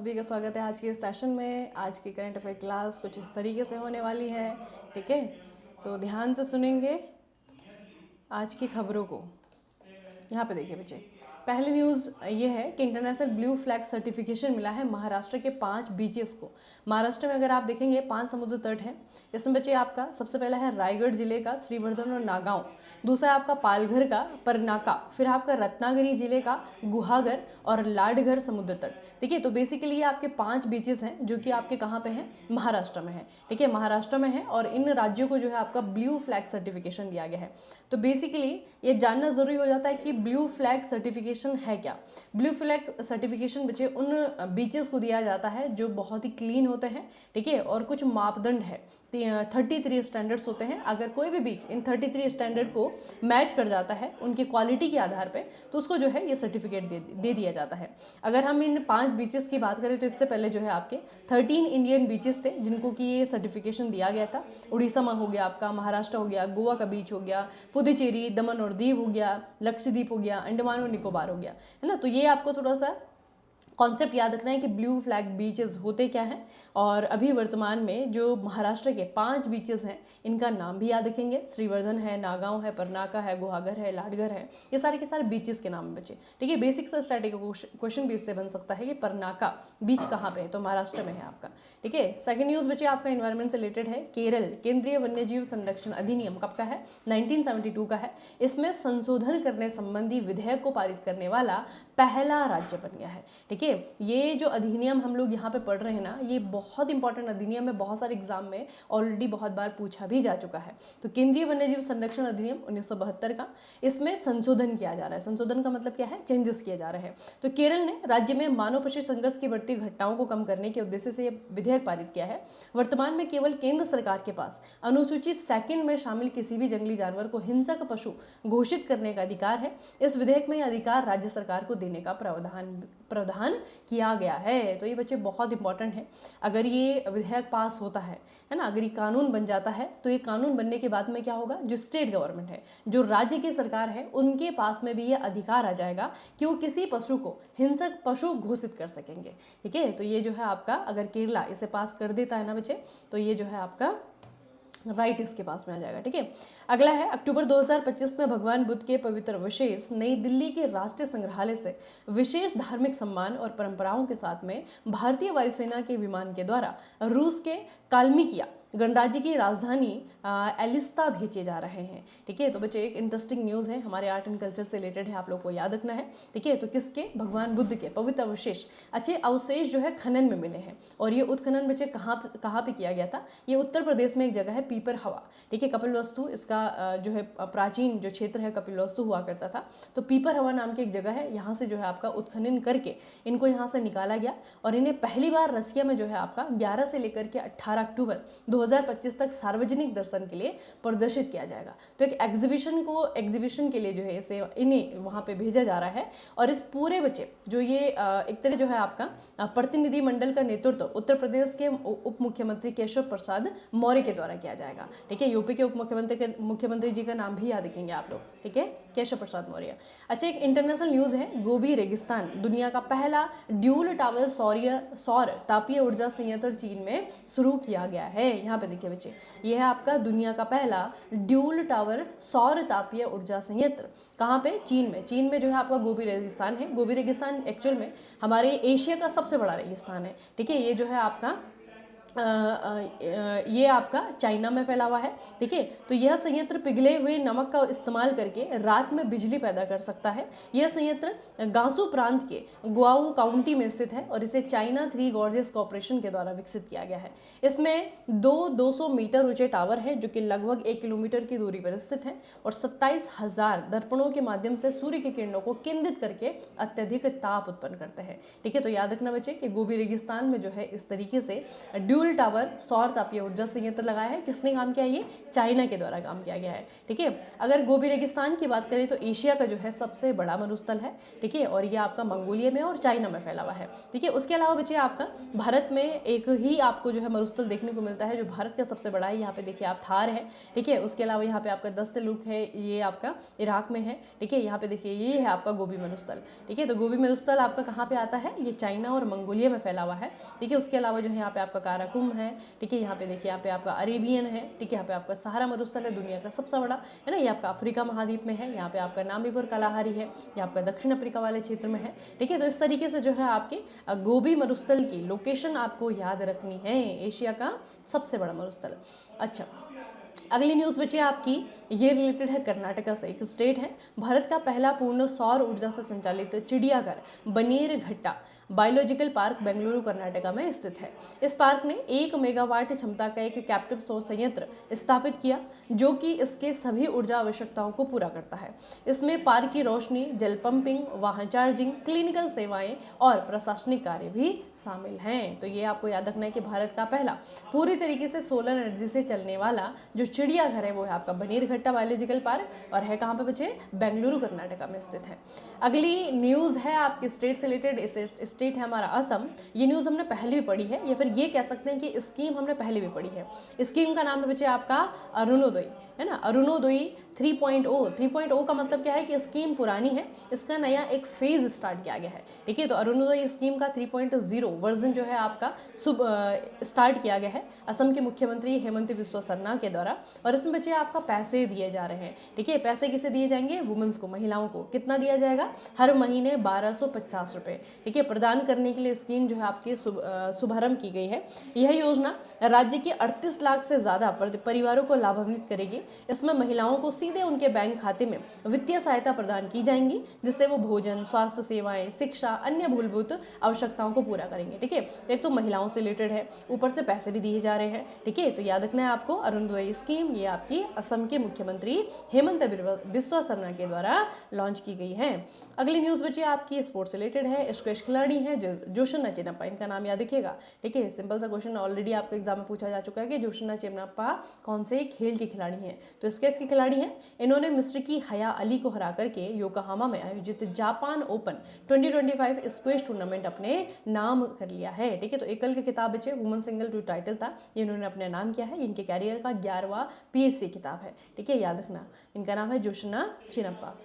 सभी का स्वागत है आज के इस सेशन में। आज की करंट अफेयर क्लास कुछ इस तरीके से होने वाली है, ठीक है। तो ध्यान से सुनेंगे आज की खबरों को। यहाँ पे देखिए बच्चे, पहली न्यूज़ ये है कि इंटरनेशनल ब्लू फ्लैग सर्टिफिकेशन मिला है महाराष्ट्र के 5 बीचेस को। महाराष्ट्र में अगर आप देखेंगे 5 समुद्र तट हैं। इसमें बच्चे आपका सबसे पहला है रायगढ़ जिले का श्रीवर्धन और नागांव, दूसरा आपका पालघर का परनाका, फिर आपका रत्नागिरी जिले का गुहागर और लाडघर समुद्र तट। ठीक है, तो बेसिकली ये आपके 5 बीचेस हैं जो कि आपके कहाँ पे हैं, महाराष्ट्र में है। ठीक है, महाराष्ट्र में है और इन राज्यों को जो है आपका ब्लू फ्लैग सर्टिफिकेशन दिया गया है। तो बेसिकली ये जानना जरूरी हो जाता है कि ब्लू फ्लैग सर्टिफिकेशन है क्या। ब्लू फ्लैग सर्टिफिकेशन बच्चे उन बीचेस को दिया जाता है जो बहुत ही क्लीन होते हैं, ठीक है, और कुछ मापदंड है, 33 स्टैंडर्ड्स होते हैं। अगर कोई भी बीच इन 33 स्टैंडर्ड को मैच कर जाता है उनकी क्वालिटी के आधार पे, तो उसको जो है ये सर्टिफिकेट दे दिया जाता है। अगर हम इन 5 बीचेस की बात करें तो इससे पहले जो है आपके 13 इंडियन बीचेस थे जिनको कि ये सर्टिफिकेशन दिया गया था। उड़ीसा में हो गया आपका, महाराष्ट्र हो गया, गोवा का बीच हो गया, पुदुचेरी, दमन और दीव हो गया, लक्षद्वीप हो गया, अंडमान और निकोबार हो गया, है ना। तो ये आपको थोड़ा सा कॉन्सेप्ट याद रखना है कि ब्लू फ्लैग बीचेस होते क्या हैं। और अभी वर्तमान में जो महाराष्ट्र के 5 बीचेस हैं इनका नाम भी याद रखेंगे। श्रीवर्धन है, नागांव है, परनाका है, गुहागर है, लाडघर है, ये सारे के सारे बीचेस के नाम बचे। ठीक है, बेसिक सा स्टैटिक क्वेश्चन भी इससे बन सकता है कि परनाका बीच कहाँ पे है, तो महाराष्ट्र में है आपका। ठीक है, सेकंड न्यूज़ बचे आपका एनवायरमेंट से रिलेटेड है। केरल केंद्रीय वन्यजीव संरक्षण अधिनियम कब का है, 1972 का है। इसमें संशोधन करने संबंधी विधेयक को पारित करने वाला पहला राज्य बन गया है। ठीक है, ये जो अधिनियम हम लोग यहाँ पे पढ़ रहे हैं ना, ये बहुत इंपॉर्टेंट अधिनियम है, बहुत सारे एग्जाम में ऑलरेडी बहुत बार पूछा भी जा चुका है। तो केंद्रीय वन्यजीव संरक्षण अधिनियम 1972 का, इसमें संशोधन किया जा रहा है। संशोधन का मतलब क्या है, चेंजेस किए जा रहे हैं। तो केरल ने राज्य में मानव पशु संघर्ष की बढ़ती घटनाओं को कम करने के उद्देश्य से यह विधेयक पारित किया है। वर्तमान में केवल केंद्र सरकार के पास अनुसूची सेकंड में शामिल किसी भी जंगली जानवर को हिंसक पशु घोषित करने का अधिकार है। इस विधेयक में यह अधिकार राज्य सरकार को देने का प्रावधान किया गया है। तो ये बच्चे बहुत इंपॉर्टेंट है। अगर ये विधेयक पास होता है ना, अगर ये कानून बन जाता है, तो ये कानून बनने के बाद में क्या होगा, जो स्टेट गवर्नमेंट है, जो राज्य की सरकार है, उनके पास में भी ये अधिकार आ जाएगा कि वो किसी पशु को हिंसक पशु घोषित कर सकेंगे। ठीक है, तो ये जो है आपका, अगर केरला इसे पास कर देता है ना बच्चे, तो ये जो है आपका राइट इसके पास में आ जाएगा। ठीक है, अगला है अक्टूबर 2025 में भगवान बुद्ध के पवित्र अवशेष नई दिल्ली के राष्ट्रीय संग्रहालय से विशेष धार्मिक सम्मान और परंपराओं के साथ में भारतीय वायुसेना के विमान के द्वारा रूस के काल्मिकिया गणराज्य की राजधानी एलिस्ता भेजे जा रहे हैं। ठीक है, तो बच्चे एक इंटरेस्टिंग न्यूज़ है, हमारे आर्ट एंड कल्चर से रिलेटेड है, आप लोग को याद रखना है। ठीक है, तो किसके, भगवान बुद्ध के पवित्र अवशेष, अच्छे अवशेष जो है खनन में मिले हैं। और ये उत्खनन बच्चे कहाँ पे किया गया था, ये उत्तर प्रदेश में एक जगह है पीपर हवा। ठीक है, कपिलवस्तु इसका जो है प्राचीन जो क्षेत्र है कपिलवस्तु हुआ करता था, तो पीपर हवा नाम की एक जगह है, यहाँ से जो है आपका उत्खनन करके इनको यहाँ से निकाला गया और इन्हें पहली बार रसिया में जो है आपका 11 से लेकर के 18 अक्टूबर 2025 तक सार्वजनिक दर्शन के लिए प्रदर्शित किया जाएगा। तो एक एग्जीबिशन के लिए जो है इसे इन्हें वहाँ पे भेजा जा रहा है। और इस पूरे बच्चे जो ये एक तरह जो है आपका प्रतिनिधि मंडल का नेतृत्व उत्तर प्रदेश के उप मुख्यमंत्री केशव प्रसाद मौर्य के द्वारा किया जाएगा। ठीक है, यूपी के उप मुख्यमंत्री जी का नाम भी याद रखेंगे आप लोग। ठीक है, केशव प्रसाद मौर्य। अच्छा, एक इंटरनेशनल न्यूज़ है, गोबी रेगिस्तान दुनिया का पहला ड्यूल टावर सौर तापीय ऊर्जा संयंत्र चीन में शुरू किया गया है। यहाँ पे देखिए बच्चे, ये है आपका दुनिया का पहला ड्यूल टावर सौर तापीय ऊर्जा संयंत्र, कहाँ पे, चीन में। चीन में जो है आपका गोबी रेगिस्तान है। गोबी रेगिस्तान एक्चुअल में हमारे एशिया का सबसे बड़ा रेगिस्तान है। ठीक है, ये जो है आपका ये आपका चाइना में फैला हुआ है। ठीक है, तो यह संयंत्र पिघले हुए नमक का इस्तेमाल करके रात में बिजली पैदा कर सकता है। यह संयंत्र गांसू प्रांत के गुआऊ काउंटी में स्थित है और इसे चाइना 3 गॉर्जेस कॉर्पोरेशन के द्वारा विकसित किया गया है। इसमें 200 मीटर ऊंचे टावर हैं जो कि लगभग 1 किलोमीटर की दूरी पर स्थित है और 27,000 दर्पणों के माध्यम से सूर्य की किरणों को केंद्रित करके अत्यधिक ताप उत्पन्न करते हैं। ठीक है, तो याद रखना बच्चे कि गोबी रेगिस्तान में जो है इस तरीके से ड्यूल ड्यूल टावर सौर तापीय ऊर्जा संयंत्र लगाया है। किसने काम किया? ये चाइना के द्वारा काम किया गया है। ठीक है, अगर गोबी रेगिस्तान की बात करें तो एशिया का जो है सबसे बड़ा मरुस्थल है। ठीक है, और ये आपका मंगोलिया में और चाइना में फैला हुआ है। ठीक है, उसके अलावा बच्चे आपका भारत में एक ही आपको जो है मरुस्थल देखने को मिलता है जो भारत का सबसे बड़ा है। यहाँ पे देखिए आप थार है। ठीक है, उसके अलावा यहाँ पे आपका दस्तलुक है, ये आपका इराक में है। ठीक है, यहाँ पे देखिए ये है आपका गोबी मरुस्थल। ठीक है, तो गोबी मरुस्थल आपका कहाँ पे आता है? ये चाइना और मंगोलिया में फैला हुआ है। ठीक है, उसके अलावा जो है यहाँ पे आपका काराकुम है। ठीक है, यहाँ पे देखिए यहाँ पे आपका अरेबियन है। ठीक है, यहाँ पे आपका सहारा मरुस्थल है, दुनिया का सबसे बड़ा है ना, ये आपका अफ्रीका महाद्वीप में है। यहाँ पे आपका नामीपुर कलाहारी है, ये आपका दक्षिण अफ्रीका वाले क्षेत्र में है। ठीक है, तो इस तरीके से जो है आपके गोबी मरुस्थल की लोकेशन आपको याद रखनी है, एशिया का सबसे बड़ा मरुस्थल। अच्छा, अगली न्यूज़ बची आपकी, ये रिलेटेड है कर्नाटका से। एक स्टेट है, भारत का पहला पूर्ण सौर ऊर्जा से संचालित चिड़ियाघर बनेरघट्टा बायोलॉजिकल पार्क बेंगलुरु कर्नाटका में स्थित है। इस पार्क ने 1 मेगावाट क्षमता का एक कैप्टिव सौर संयंत्र स्थापित किया जो कि इसके सभी ऊर्जा आवश्यकताओं को पूरा करता है। इसमें पार्क की रोशनी, जल पंपिंग, वाहन चार्जिंग, क्लिनिकल सेवाएं और प्रशासनिक कार्य भी शामिल हैं। तो ये आपको याद रखना है कि भारत का पहला पूरी तरीके से सोलर एनर्जी से चलने वाला जो चिड़ियाघर है वो है आपका बनेरघट्टा बायोलॉजिकल पार्क, और है कहाँ पे बच्चे? बेंगलुरु कर्नाटका में स्थित है। अगली न्यूज़ है आपकी स्टेट से रिलेटेड। स्टेट है हमारा असम। ये न्यूज़ हमने पहले भी पढ़ी है, या फिर ये कह सकते हैं कि स्कीम हमने पहले भी पढ़ी है। स्कीम का नाम है बच्चे आपका अरुणोदय, है ना, अरुणोदय 3.0। 3.0 का मतलब क्या है कि स्कीम पुरानी है, इसका नया एक फेज स्टार्ट किया गया है। ठीक है, तो अरुणोदय स्कीम का 3.0 वर्जन जो है आपका स्टार्ट किया गया है असम के मुख्यमंत्री हेमंत बिस्वा शर्मा के द्वारा, और इसमें बच्चे आपका पैसे दिए जा रहे हैं। ठीक है, पैसे किसे दिए जाएंगे? वुमेन्स को, महिलाओं को। कितना दिया जाएगा? हर महीने 1250 रुपये। ठीक है, प्रदान करने के लिए स्कीम जो है आपकी शुभारंभ की गई है। यह योजना राज्य के 38 लाख से ज़्यादा परिवारों को लाभान्वित करेगी। इसमें महिलाओं को सीधे उनके बैंक खाते में वित्तीय सहायता प्रदान की जाएंगी, जिससे वो भोजन, स्वास्थ्य सेवाएं, शिक्षा, अन्य मूलभूत आवश्यकताओं को पूरा करेंगे। ठीक है, एक तो महिलाओं से रिलेटेड है, ऊपर से पैसे भी दिए जा रहे हैं। ठीक है, तो याद रखना है आपको अरुणोदय स्कीम, ये आपकी असम के मुख्यमंत्री हेमंत बिस्वा शर्मा के द्वारा लॉन्च की गई है। अगली न्यूज़ बची आपकी स्पोर्ट्स रिलेटेड है। स्क्वैश खिलाड़ी है जोशना चिन्नप्पा, इनका नाम याद रखिएगा। ठीक है, सिंपल सा क्वेश्चन ऑलरेडी आपके एग्जाम में पूछा जा चुका है कि जोशना चिन्नप्पा कौन से खेल के खिलाड़ी हैं? तो स्क्वैश के खिलाड़ी हैं। इन्होंने मिस्र की हया अली को हरा करके योकोहामा में आयोजित जापान ओपन 2025 स्क्वैश टूर्नामेंट अपने नाम कर लिया है। ठीक है, तो एकल के खिताब बचे, वुमेन सिंगल जो टाइटल था ये इन्होंने अपने नाम किया है। इनके कैरियर का 11वां PSC खिताब है। ठीक है, याद रखना, इनका नाम है जोशना चिन्नप्पा।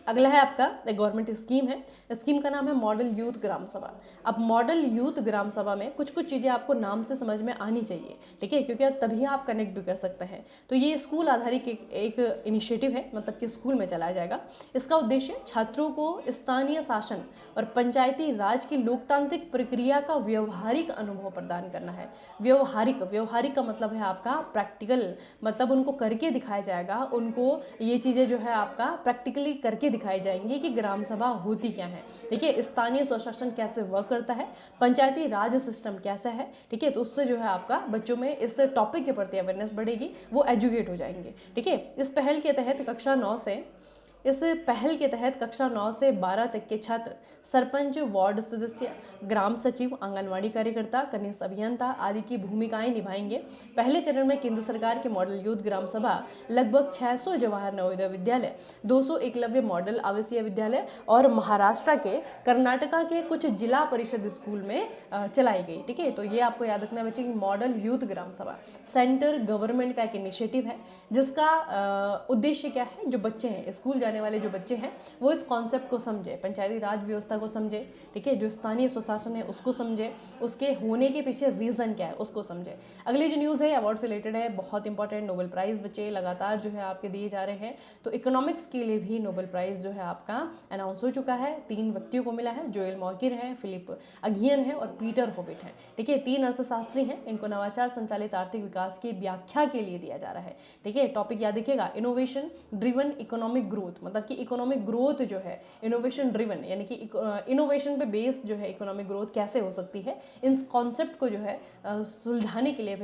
अगला है आपका एक गवर्नमेंट स्कीम है, स्कीम का नाम है मॉडल यूथ ग्राम सभा। अब मॉडल यूथ ग्राम सभा में कुछ कुछ चीज़ें आपको नाम से समझ में आनी चाहिए। ठीक है, क्योंकि तभी आप कनेक्ट भी कर सकते हैं। तो ये स्कूल आधारित एक इनिशिएटिव है, मतलब कि स्कूल में चलाया जाएगा। इसका उद्देश्य छात्रों को स्थानीय शासन और पंचायती राज की लोकतांत्रिक प्रक्रिया का व्यवहारिक अनुभव प्रदान करना है। व्यवहारिक का मतलब है आपका प्रैक्टिकल, मतलब उनको करके दिखाया जाएगा, उनको ये चीज़ें जो है आपका प्रैक्टिकली करके दिखाई जाएंगी कि ग्राम सभा होती क्या है। ठीक है, स्थानीय स्वशासन कैसे वर्क करता है, पंचायती राज सिस्टम कैसा है। ठीक है, तो उससे जो है आपका बच्चों में इस टॉपिक के प्रति अवेयरनेस बढ़ेगी, वो एजुकेट हो जाएंगे। ठीक है, इस पहल के तहत कक्षा 9 से 12 तक के छात्र सरपंच, वार्ड सदस्य, ग्राम सचिव, आंगनवाड़ी कार्यकर्ता, कनिष्ठ अभियंता आदि की भूमिकाएं निभाएंगे। पहले चरण में केंद्र सरकार के मॉडल यूथ ग्राम सभा लगभग 600 जवाहर नवोदय विद्यालय, 200 एकलव्य मॉडल आवासीय विद्यालय और महाराष्ट्र के, कर्नाटका के कुछ जिला परिषद स्कूल में चलाई गई। ठीक है, तो ये आपको याद रखना बच्चे कि मॉडल यूथ ग्राम सभा सेंटर गवर्नमेंट का एक इनिशिएटिव है, जिसका उद्देश्य क्या है, जो बच्चे हैं, स्कूल जाने वाले जो बच्चे हैं, वो इस कॉन्सेप्ट को समझे, पंचायती राज व्यवस्था को समझे। ठीक है, जो स्थानीय स्वशासन है उसको समझे, उसके होने के पीछे रीज़न क्या है उसको समझे। अगली जो न्यूज़ है अवार्ड से रिलेटेड है, बहुत इंपॉर्टेंट। नोबेल प्राइज़ बच्चे लगातार जो है आपके दिए जा रहे हैं, तो इकोनॉमिक्स के लिए भी नोबेल प्राइज़ जो है आपका अनाउंस हो चुका है। 3 व्यक्तियों को मिला है, जोएल मॉकिर है, फिलिप अगियन है और पीटर होविट है। ठीक है, 3 अर्थशास्त्री हैं, इनको नवाचार संचालित आर्थिक विकास की व्याख्या के लिए दिया जा रहा है। ठीक है, टॉपिक याद रखिएगा, इनोवेशन ड्रिवन इकोनॉमिक ग्रोथ, मतलब कि इकोनॉमिक ग्रोथ जो है इनोवेशन ड्रिवन, यानी कि इनोवेशन पे बेस जो है इकोनॉमिक ग्रोथ कैसे हो सकती है, इस कॉन्सेप्ट को जो है सुलझाने के लिए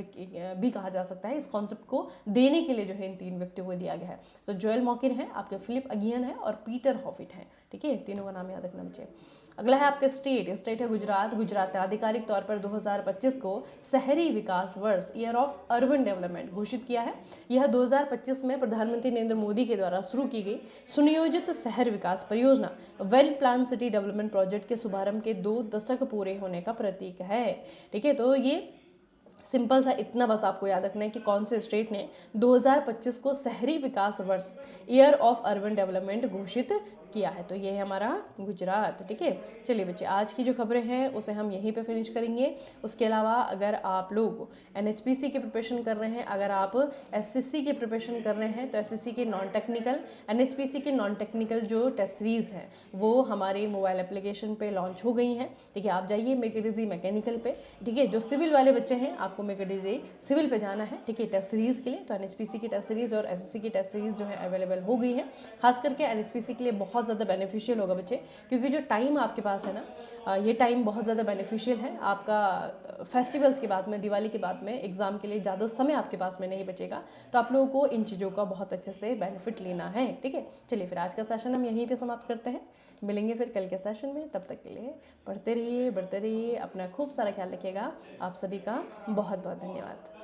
भी कहा जा सकता है। इस कॉन्सेप्ट को देने के लिए जो है इन 3 व्यक्तियों को दिया गया है। तो जोएल मॉकिर है, आपके फिलिप अगियन है और पीटर हॉफिट है। ठीक है, तीनों का नाम याद रखना बच्चे। अगला है आपके स्टेट है गुजरात। गुजरात ने आधिकारिक तौर पर 2025 को शहरी विकास वर्ष, ईयर ऑफ अर्बन डेवलपमेंट घोषित किया है। यह 2025 में प्रधानमंत्री नरेंद्र मोदी के द्वारा शुरू की गई सुनियोजित शहर विकास परियोजना well plan city development project के शुभारंभ के 2 दशक पूरे होने का प्रतीक है। ठीक है, तो ये सिंपल सा इतना बस आपको याद रखना है कि कौन से स्टेट ने 2025 को शहरी विकास वर्ष, ईयर ऑफ अर्बन डेवलपमेंट घोषित किया है। तो ये है हमारा गुजरात। ठीक है, चलिए बच्चे, आज की जो खबरें हैं उसे हम यहीं पे फिनिश करेंगे। उसके अलावा अगर आप लोग NHPC की प्रिपरेशन कर रहे हैं, अगर आप SSC की प्रिपरेशन कर रहे हैं, तो SSC के नॉन टेक्निकल, NHPC के नॉन टेक्निकल जो टेस्ट सीरीज़ हैं वो हमारे मोबाइल एप्लीकेशन पे लॉन्च हो गई हैं। ठीक है, आप जाइए मेक इट इजी मैकेनिकल पे। ठीक है, जो सिविल वाले बच्चे हैं आपको मेक इट इजी सिविल पे जाना है। ठीक है, टेस्ट सीरीज़ के लिए तो NHPC की टेस्ट सीरीज़ और SSC की टेस्ट सीरीज़ जो है अवेलेबल हो गई है। खास करके NHPC के लिए बहुत ज़्यादा बेनिफिशियल होगा बच्चे, क्योंकि जो टाइम आपके पास है ना, ये टाइम बहुत ज़्यादा बेनिफिशियल है। आपका फेस्टिवल्स के बाद में, दिवाली के बाद में एग्ज़ाम के लिए ज़्यादा समय आपके पास में नहीं बचेगा, तो आप लोगों को इन चीज़ों का बहुत अच्छे से बेनिफिट लेना है। ठीक है, चलिए फिर आज का सेशन हम यहीं पे समाप्त करते हैं। मिलेंगे फिर कल के सेशन में, तब तक के लिए पढ़ते रहिए, बढ़ते रहिए, अपना खूब सारा ख्याल रखिएगा। आप सभी का बहुत बहुत धन्यवाद।